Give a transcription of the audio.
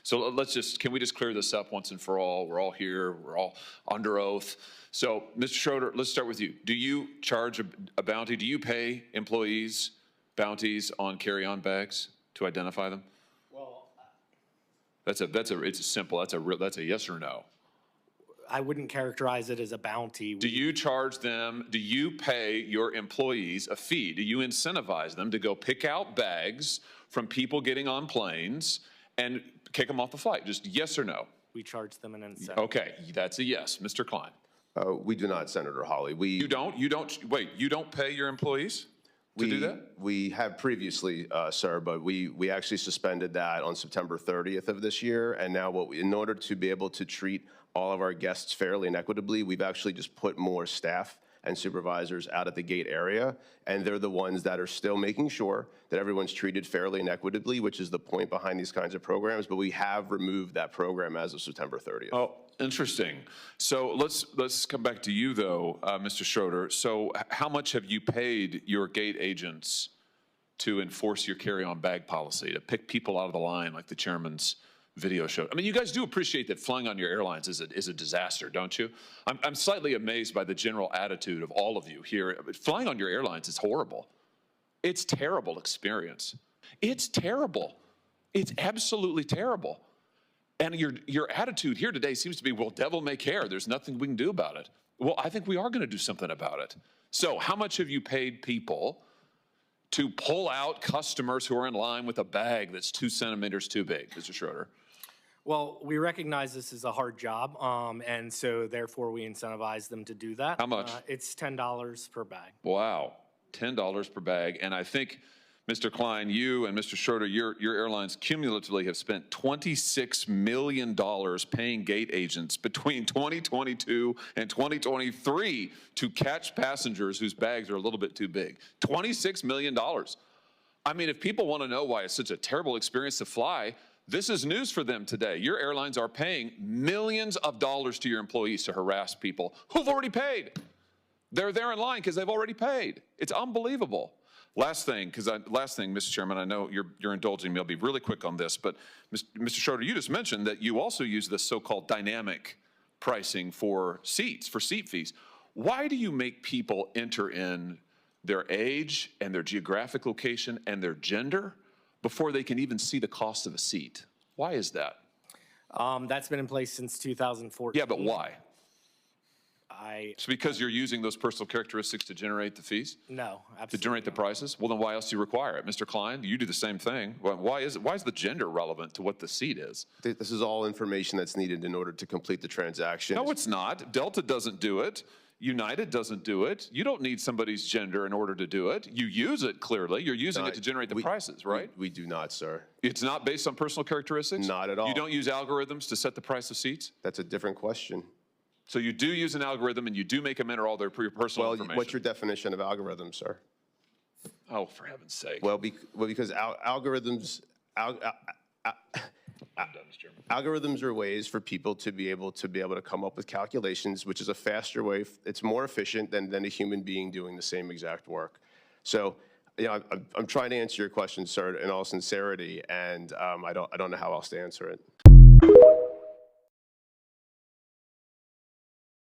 So can we just clear this up once and for all? We're all here, we're all under oath. So, Mr. Schroeder, let's start with you. Do you charge a bounty? Do you pay employees bounties on carry-on bags to identify them? Well, It's a simple, that's a yes or no. I wouldn't characterize it as a bounty. Do you charge them, do you pay your employees a fee? Do you incentivize them to go pick out bags from people getting on planes and kick them off the flight? Just yes or no? We charge them an incentive. Okay, that's a yes. Mr. Klein? We do not, Senator Hawley. You don't pay your employees to do that? We have previously, sir, but we actually suspended that on September 30th of this year. And now in order to be able to treat all of our guests fairly and equitably, we've actually just put more staff and supervisors out at the gate area, and they're the ones that are still making sure that everyone's treated fairly and equitably, which is the point behind these kinds of programs, but we have removed that program as of September 30th. Oh, interesting. So let's come back to you, though, Mr. Schroeder. So how much have you paid your gate agents to enforce your carry-on bag policy, to pick people out of the line like the chairman's video show? I mean, you guys do appreciate that flying on your airlines is a disaster, don't you? I'm slightly amazed by the general attitude of all of you here. Flying on your airlines is horrible. It's a terrible experience. It's terrible. It's absolutely terrible. And your attitude here today seems to be, well, devil may care. There's nothing we can do about it. Well, I think we are going to do something about it. So how much have you paid people to pull out customers who are in line with a bag that's 2 centimeters too big, Mr. Schroeder? Well, we recognize this is a hard job, and so therefore we incentivize them to do that. How much? It's $10 per bag. Wow, $10 per bag. And I think, Mr. Klein, you and Mr. Schroeder, your airlines cumulatively have spent $26 million paying gate agents between 2022 and 2023 to catch passengers whose bags are a little bit too big. $26 million. I mean, if people want to know why it's such a terrible experience to fly, this is news for them today. Your airlines are paying millions of dollars to your employees to harass people who've already paid. They're there in line because they've already paid. It's unbelievable. Last thing, Mr. Chairman, I know you're indulging me. I'll be really quick on this, but Mr. Schroeder, you just mentioned that you also use this so-called dynamic pricing for seats, for seat fees. Why do you make people enter in their age and their geographic location and their gender before they can even see the cost of a seat? Why is that? That's been in place since 2014. Yeah, but why? It's because you're using those personal characteristics to generate the fees? No, absolutely to generate the prices? Well, then why else do you require it? Mr. Klein, you do the same thing. Why is the gender relevant to what the seat is? This is all information that's needed in order to complete the transaction. No, it's not. Delta doesn't do it. United doesn't do it. You don't need somebody's gender in order to do it. You use it, clearly. You're using it to generate the prices, right? We do not, sir. It's not based on personal characteristics? Not at all. You don't use algorithms to set the price of seats? That's a different question. So you do use an algorithm and you do make them enter all their personal information? What's your definition of algorithm, sir? Oh, for heaven's sake. Well, because algorithms... Algorithms are ways for people to be able to come up with calculations, which is a faster way. It's more efficient than a human being doing the same exact work. So, you know, I'm trying to answer your question, sir, in all sincerity, and I don't know how else to answer it.